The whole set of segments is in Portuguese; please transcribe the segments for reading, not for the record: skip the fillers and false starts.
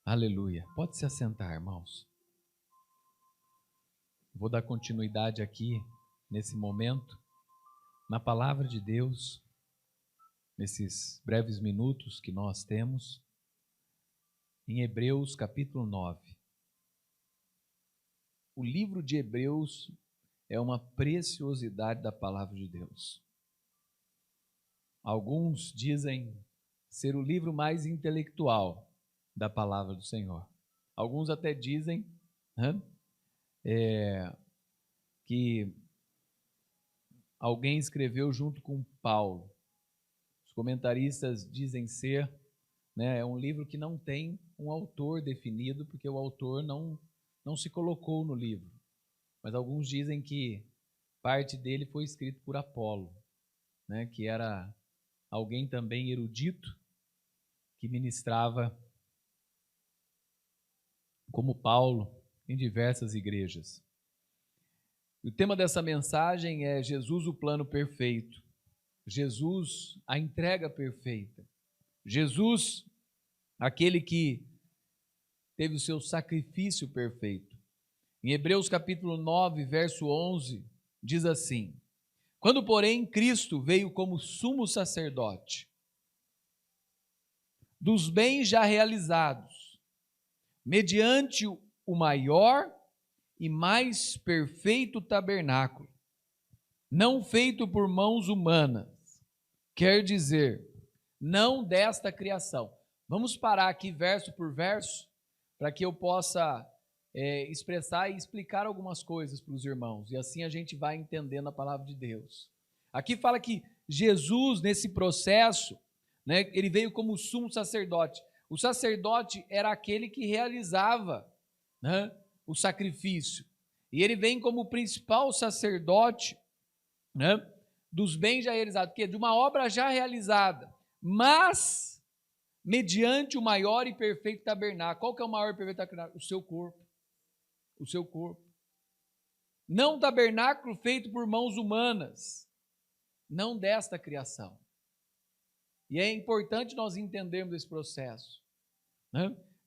Aleluia. Pode se assentar, irmãos. Vou dar continuidade aqui, nesse momento, na palavra de Deus, nesses breves minutos que nós temos, em Hebreus capítulo 9. O livro de Hebreus é uma preciosidade da palavra de Deus. Alguns dizem ser o livro mais intelectual da palavra do Senhor. Alguns até dizem que alguém escreveu junto com Paulo. Os comentaristas dizem ser, é um livro que não tem um autor definido, porque o autor não se colocou no livro. Mas alguns dizem que parte dele foi escrito por Apolo, que era alguém também erudito, que ministrava como Paulo em diversas igrejas. O tema dessa mensagem é Jesus, o plano perfeito. Jesus, a entrega perfeita. Jesus, aquele que teve o seu sacrifício perfeito. Em Hebreus capítulo 9, verso 11, diz assim: quando, porém, Cristo veio como sumo sacerdote dos bens já realizados, mediante o maior e mais perfeito tabernáculo, não feito por mãos humanas, quer dizer, não desta criação. Vamos parar aqui verso por verso, para que eu possa expressar e explicar algumas coisas para os irmãos, e assim a gente vai entendendo a palavra de Deus. Aqui fala que Jesus, nesse processo, ele veio como sumo sacerdote. O sacerdote era aquele que realizava o sacrifício. E ele vem como principal sacerdote dos bens já realizados, porque de uma obra já realizada, mas mediante o maior e perfeito tabernáculo. Qual que é o maior e perfeito tabernáculo? O seu corpo. O seu corpo. Não um tabernáculo feito por mãos humanas, não desta criação. E é importante nós entendermos esse processo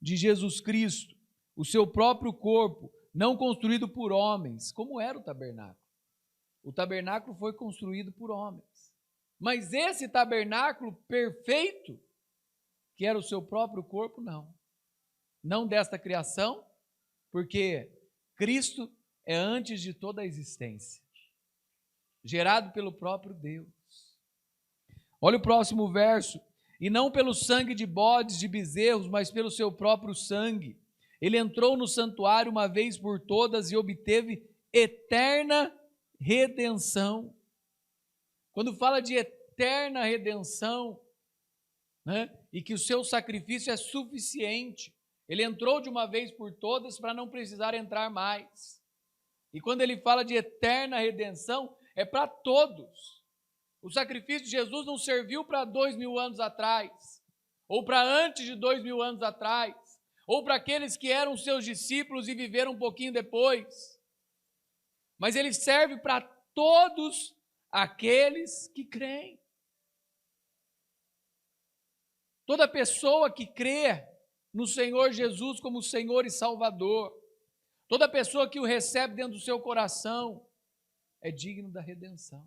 de Jesus Cristo, o seu próprio corpo, não construído por homens, como era o tabernáculo. O tabernáculo foi construído por homens. Mas esse tabernáculo perfeito, que era o seu próprio corpo, não. Não desta criação, porque Cristo é antes de toda a existência, gerado pelo próprio Deus. Olha o próximo verso. E não pelo sangue de bodes, de bezerros, mas pelo seu próprio sangue. Ele entrou no santuário uma vez por todas e obteve eterna redenção. Quando fala de eterna redenção, e que o seu sacrifício é suficiente, ele entrou de uma vez por todas para não precisar entrar mais. E quando ele fala de eterna redenção, é para todos. O sacrifício de Jesus não serviu para 2000 anos atrás, ou para antes de 2000 anos atrás, ou para aqueles que eram seus discípulos e viveram um pouquinho depois. Mas ele serve para todos aqueles que creem. Toda pessoa que crê no Senhor Jesus como Senhor e Salvador, toda pessoa que o recebe dentro do seu coração, é digno da redenção.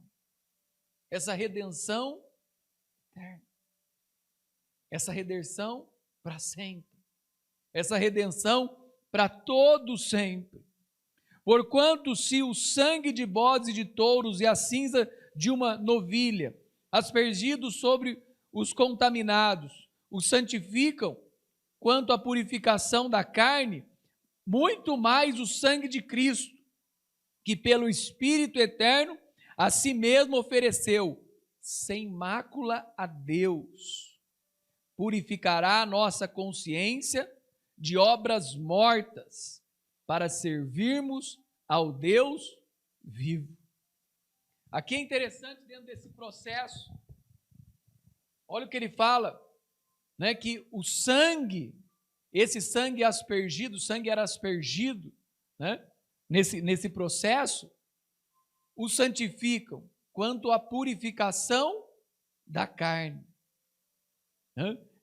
Essa redenção eterna. Essa redenção para sempre. Essa redenção para todo sempre. Porquanto se o sangue de bodes e de touros e a cinza de uma novilha, aspergidos sobre os contaminados, os santificam, quanto à purificação da carne, muito mais o sangue de Cristo, que pelo Espírito eterno a si mesmo ofereceu, sem mácula a Deus, purificará a nossa consciência de obras mortas, para servirmos ao Deus vivo. Aqui é interessante dentro desse processo, olha o que ele fala, que o sangue, esse sangue aspergido, o sangue era aspergido, nesse processo, o santificam quanto à purificação da carne.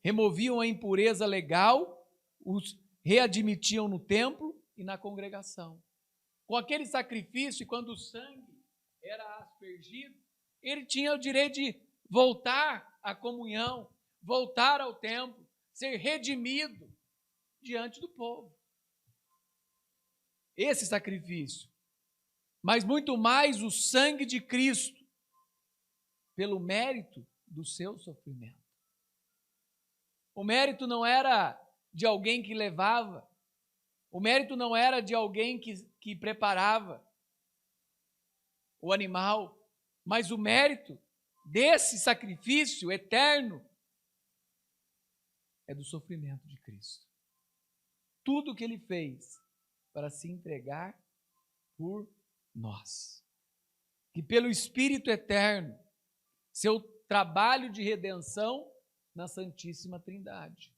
Removiam a impureza legal os readmitiam no templo e na congregação. Com aquele sacrifício, e quando o sangue era aspergido, ele tinha o direito de voltar à comunhão, voltar ao templo, ser redimido diante do povo. Esse sacrifício. Mas muito mais o sangue de Cristo, pelo mérito do seu sofrimento. O mérito não era de alguém que levava, o mérito não era de alguém que preparava o animal, mas o mérito desse sacrifício eterno é do sofrimento de Cristo. Tudo que ele fez para se entregar por nós. Que pelo Espírito eterno, seu trabalho de redenção na Santíssima Trindade.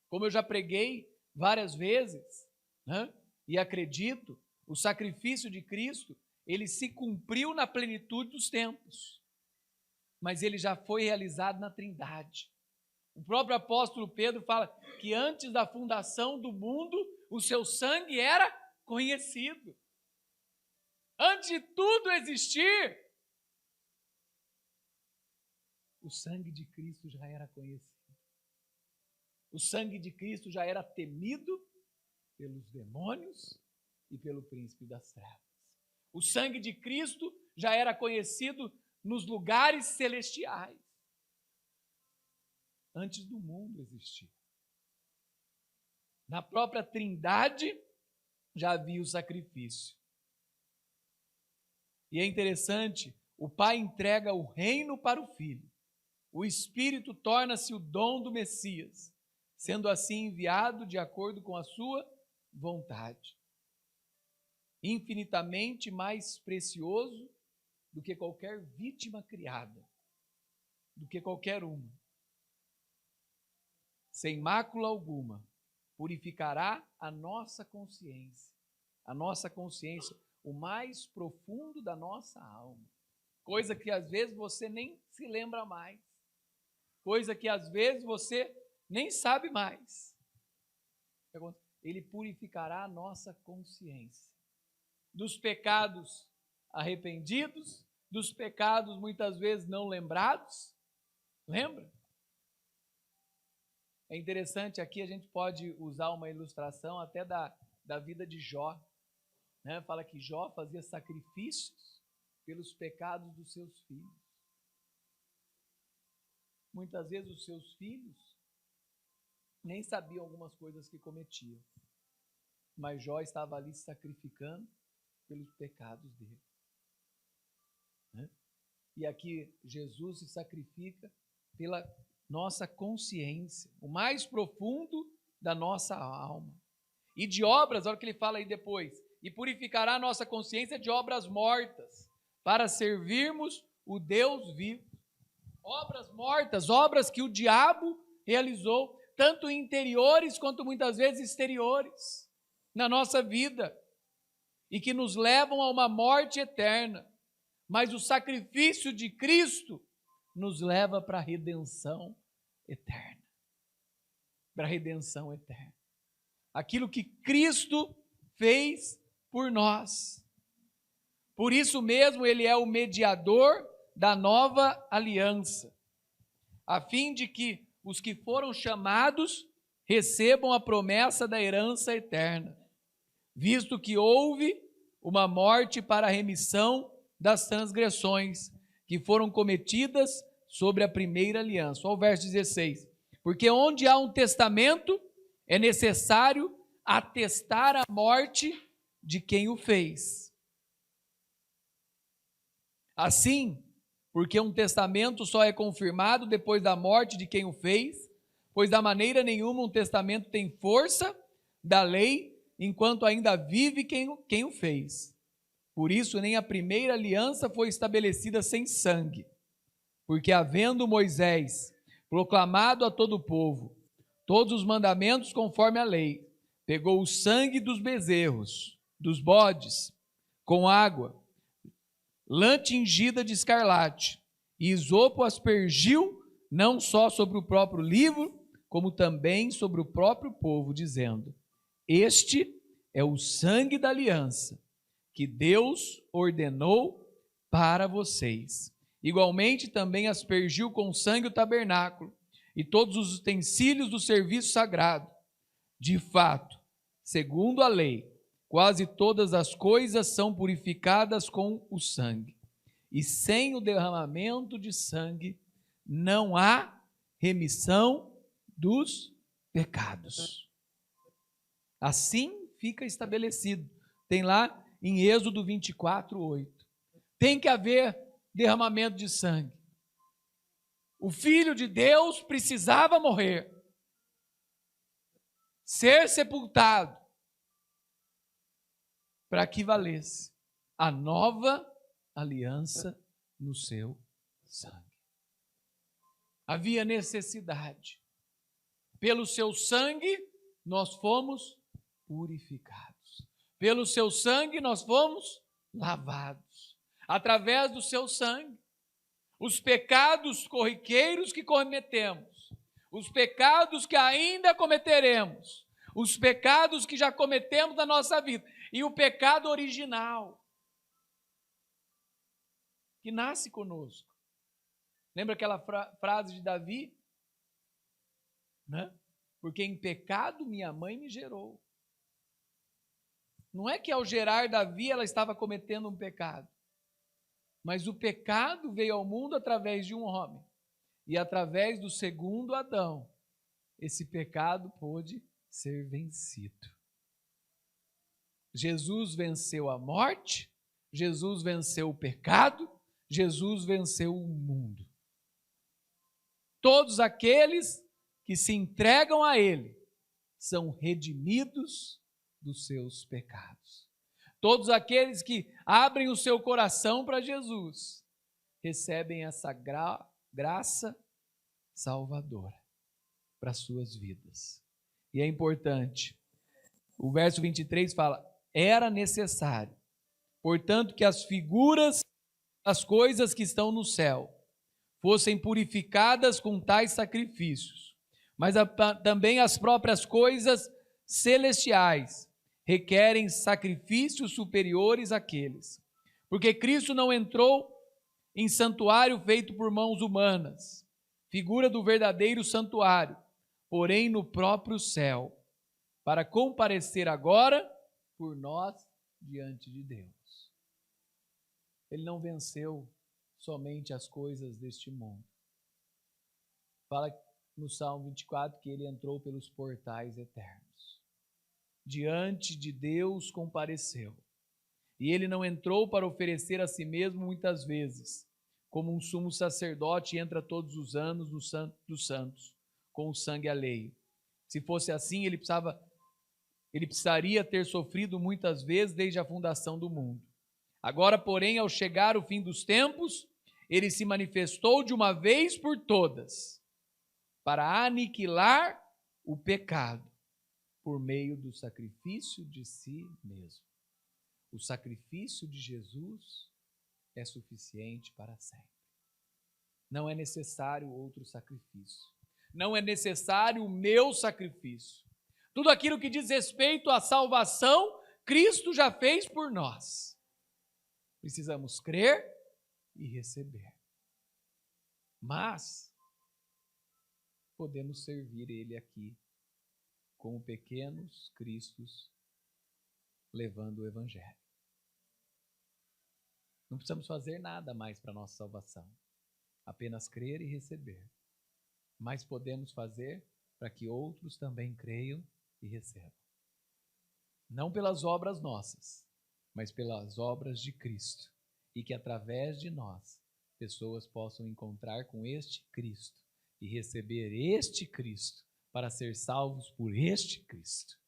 Como eu já preguei várias vezes, e acredito, o sacrifício de Cristo, ele se cumpriu na plenitude dos tempos, mas ele já foi realizado na Trindade. O próprio apóstolo Pedro fala que antes da fundação do mundo, o seu sangue era conhecido. Antes de tudo existir, o sangue de Cristo já era conhecido. O sangue de Cristo já era temido pelos demônios e pelo príncipe das trevas. O sangue de Cristo já era conhecido nos lugares celestiais, antes do mundo existir. Na própria Trindade já havia o sacrifício. E é interessante, o Pai entrega o reino para o Filho. O Espírito torna-se o dom do Messias, sendo assim enviado de acordo com a sua vontade. Infinitamente mais precioso do que qualquer vítima criada, do que qualquer uma. Sem mácula alguma, purificará a nossa consciência, o mais profundo da nossa alma. Coisa que às vezes você nem se lembra mais. Coisa que às vezes você nem sabe mais. Ele purificará a nossa consciência dos pecados arrependidos, dos pecados muitas vezes não lembrados. Lembra? É interessante, aqui a gente pode usar uma ilustração até da vida de Jó. Fala que Jó fazia sacrifícios pelos pecados dos seus filhos. Muitas vezes os seus filhos nem sabiam algumas coisas que cometiam, mas Jó estava ali se sacrificando pelos pecados dele. E aqui Jesus se sacrifica pela nossa consciência, o mais profundo da nossa alma. E de obras, olha o que ele fala aí depois, e purificará a nossa consciência de obras mortas, para servirmos o Deus vivo. Obras mortas, obras que o diabo realizou, tanto interiores quanto muitas vezes exteriores, na nossa vida, e que nos levam a uma morte eterna. Mas o sacrifício de Cristo nos leva para a redenção eterna. Para a redenção eterna. Aquilo que Cristo fez por nós. Por isso mesmo ele é o mediador da nova aliança, a fim de que os que foram chamados recebam a promessa da herança eterna, visto que houve uma morte para a remissão das transgressões que foram cometidas sobre a primeira aliança. Olha o verso 16. Porque onde há um testamento, é necessário atestar a morte de quem o fez. Assim, porque um testamento só é confirmado depois da morte de quem o fez, pois da maneira nenhuma um testamento tem força da lei, enquanto ainda vive quem o fez. Por isso nem a primeira aliança foi estabelecida sem sangue, porque havendo Moisés proclamado a todo o povo todos os mandamentos conforme a lei, pegou o sangue dos bezerros, dos bodes, com água, lã tingida de escarlate, e isopo aspergiu não só sobre o próprio livro, como também sobre o próprio povo, dizendo: Este é o sangue da aliança que Deus ordenou para vocês. Igualmente também aspergiu com sangue o tabernáculo e todos os utensílios do serviço sagrado. De fato, segundo a lei, quase todas as coisas são purificadas com o sangue, e sem o derramamento de sangue não há remissão dos pecados. Assim fica estabelecido. Tem lá em Êxodo 24:8. Tem que haver derramamento de sangue. O Filho de Deus precisava morrer, ser sepultado, para que valesse a nova aliança no seu sangue. Havia necessidade. Pelo seu sangue nós fomos purificados. Pelo seu sangue nós fomos lavados. Através do seu sangue, os pecados corriqueiros que cometemos, os pecados que ainda cometeremos, os pecados que já cometemos na nossa vida, e o pecado original, que nasce conosco. Lembra aquela frase de Davi? Né? Porque em pecado minha mãe me gerou. Não é que ao gerar Davi ela estava cometendo um pecado, mas o pecado veio ao mundo através de um homem. E através do segundo Adão, esse pecado pôde ser vencido. Jesus venceu a morte, Jesus venceu o pecado, Jesus venceu o mundo. Todos aqueles que se entregam a Ele são redimidos dos seus pecados. Todos aqueles que abrem o seu coração para Jesus recebem essa graça salvadora para as suas vidas. E é importante, o verso 23 fala: era necessário, portanto, que as figuras das coisas que estão no céu fossem purificadas com tais sacrifícios, mas também as próprias coisas celestiais requerem sacrifícios superiores àqueles, porque Cristo não entrou em santuário feito por mãos humanas, figura do verdadeiro santuário, porém no próprio céu, para comparecer agora por nós diante de Deus. Ele não venceu somente as coisas deste mundo. Fala no Salmo 24 que ele entrou pelos portais eternos. Diante de Deus compareceu. E ele não entrou para oferecer a si mesmo muitas vezes, como um sumo sacerdote entra todos os anos no Santo dos Santos, com o sangue alheio. Se fosse assim, ele precisaria ter sofrido muitas vezes desde a fundação do mundo. Agora, porém, ao chegar o fim dos tempos, ele se manifestou de uma vez por todas, para aniquilar o pecado, por meio do sacrifício de si mesmo. O sacrifício de Jesus é suficiente para sempre. Não é necessário outro sacrifício. Não é necessário o meu sacrifício. Tudo aquilo que diz respeito à salvação, Cristo já fez por nós. Precisamos crer e receber. Mas podemos servir Ele aqui como pequenos cristos levando o Evangelho. Não precisamos fazer nada mais para a nossa salvação, apenas crer e receber. Mas podemos fazer para que outros também creiam e recebam. Não pelas obras nossas, mas pelas obras de Cristo. E que através de nós, pessoas possam encontrar com este Cristo e receber este Cristo para ser salvos por este Cristo.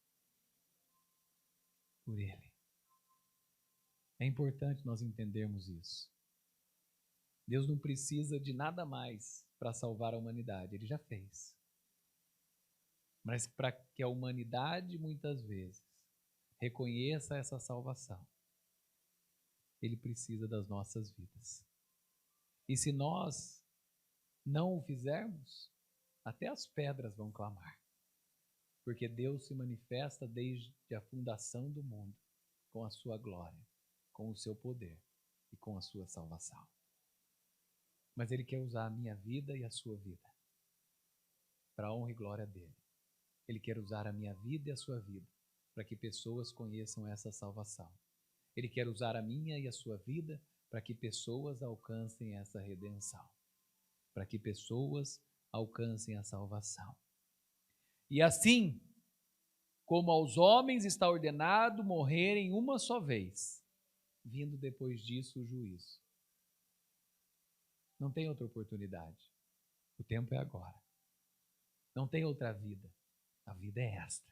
Por Ele. É importante nós entendermos isso. Deus não precisa de nada mais para salvar a humanidade, Ele já fez. Mas para que a humanidade, muitas vezes, reconheça essa salvação, Ele precisa das nossas vidas. E se nós não o fizermos, até as pedras vão clamar. Porque Deus se manifesta desde a fundação do mundo, com a sua glória, com o seu poder e com a sua salvação. Mas Ele quer usar a minha vida e a sua vida, para a honra e glória dEle. Ele quer usar a minha vida e a sua vida, para que pessoas conheçam essa salvação. Ele quer usar a minha e a sua vida, para que pessoas alcancem essa redenção, para que pessoas alcancem a salvação. E assim, como aos homens está ordenado morrerem uma só vez, vindo depois disso o juízo. Não tem outra oportunidade. O tempo é agora. Não tem outra vida. A vida é esta.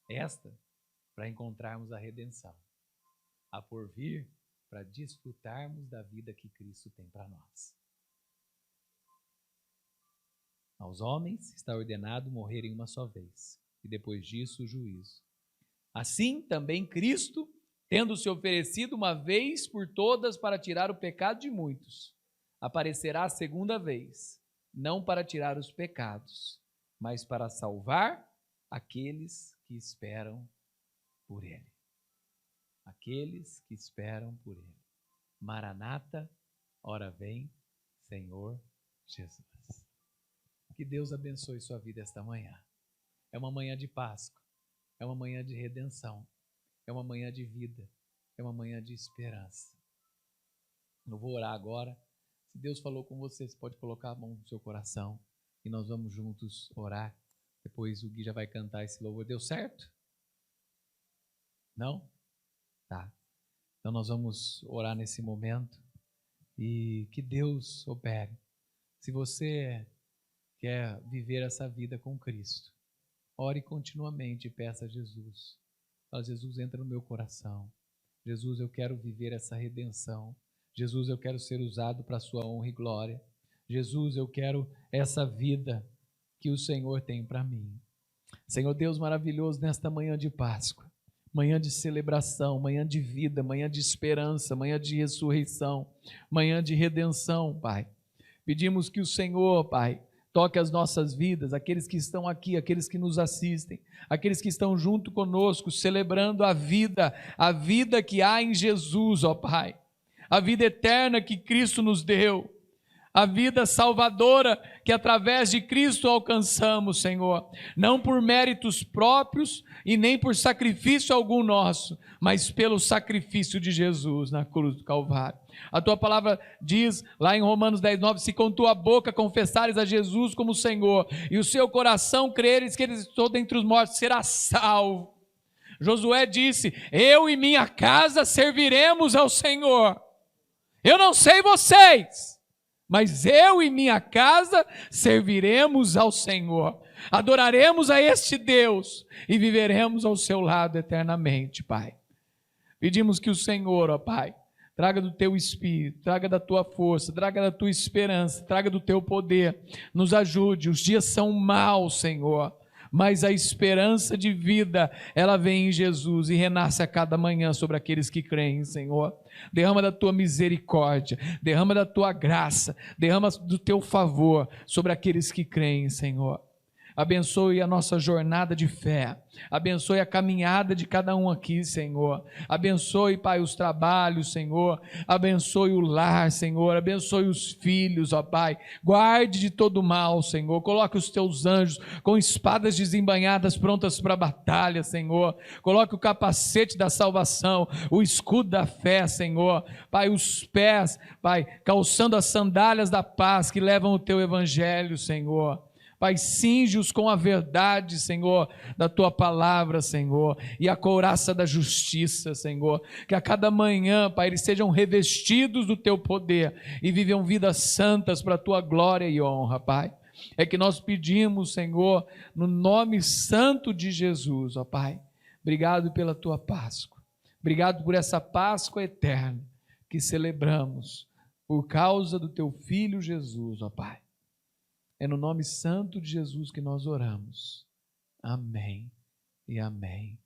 Esta para encontrarmos a redenção. A por vir para desfrutarmos da vida que Cristo tem para nós. Aos homens está ordenado morrerem uma só vez, e depois disso o juízo. Assim também Cristo, tendo se oferecido uma vez por todas para tirar o pecado de muitos, aparecerá a segunda vez, não para tirar os pecados, mas para salvar aqueles que esperam por Ele. Aqueles que esperam por Ele. Maranata, ora vem, Senhor Jesus. Que Deus abençoe sua vida esta manhã. É uma manhã de Páscoa, é uma manhã de redenção, é uma manhã de vida, é uma manhã de esperança. Eu vou orar agora. Se Deus falou com você, você pode colocar a mão no seu coração e nós vamos juntos orar. Depois o Gui já vai cantar esse louvor. Deu certo? Não? Tá. Então nós vamos orar nesse momento e que Deus opere. Se você quer viver essa vida com Cristo, ore continuamente e peça a Jesus. Fala, Jesus, entra no meu coração. Jesus, eu quero viver essa redenção. Jesus, eu quero ser usado para a sua honra e glória. Jesus, eu quero essa vida que o Senhor tem para mim. Senhor Deus maravilhoso, nesta manhã de Páscoa, manhã de celebração, manhã de vida, manhã de esperança, manhã de ressurreição, manhã de redenção, Pai. Pedimos que o Senhor, Pai, toque as nossas vidas, aqueles que estão aqui, aqueles que nos assistem, aqueles que estão junto conosco, celebrando a vida que há em Jesus, ó Pai, a vida eterna que Cristo nos deu, a vida salvadora que através de Cristo alcançamos, Senhor, não por méritos próprios e nem por sacrifício algum nosso, mas pelo sacrifício de Jesus na cruz do Calvário. A tua palavra diz lá em Romanos 10:9, se com tua boca confessares a Jesus como Senhor e o seu coração creres que Ele estou dentre os mortos, será salvo. Josué disse, eu e minha casa serviremos ao Senhor. Eu não sei vocês, mas eu e minha casa serviremos ao Senhor. Adoraremos a este Deus e viveremos ao seu lado eternamente, Pai. Pedimos que o Senhor, ó Pai, traga do teu espírito, traga da tua força, traga da tua esperança, traga do teu poder, nos ajude. Os dias são maus, Senhor, mas a esperança de vida, ela vem em Jesus e renasce a cada manhã sobre aqueles que creem, Senhor. Derrama da tua misericórdia, derrama da tua graça, derrama do teu favor sobre aqueles que creem, Senhor. Abençoe a nossa jornada de fé, abençoe a caminhada de cada um aqui, Senhor. Abençoe, Pai, os trabalhos, Senhor. Abençoe o lar, Senhor. Abençoe os filhos, ó Pai. Guarde de todo mal, Senhor. Coloque os teus anjos com espadas desembainhadas prontas para a batalha, Senhor. Coloque o capacete da salvação, o escudo da fé, Senhor. Pai, os pés, Pai, calçando as sandálias da paz que levam o teu evangelho, Senhor. Pai, cinge-os com a verdade, Senhor, da tua palavra, Senhor, e a couraça da justiça, Senhor, que a cada manhã, Pai, eles sejam revestidos do teu poder e vivam vidas santas para a tua glória e honra, Pai. É que nós pedimos, Senhor, no nome santo de Jesus, ó Pai. Obrigado pela tua Páscoa, obrigado por essa Páscoa eterna que celebramos por causa do teu Filho Jesus, ó Pai. É no nome santo de Jesus que nós oramos. Amém e amém.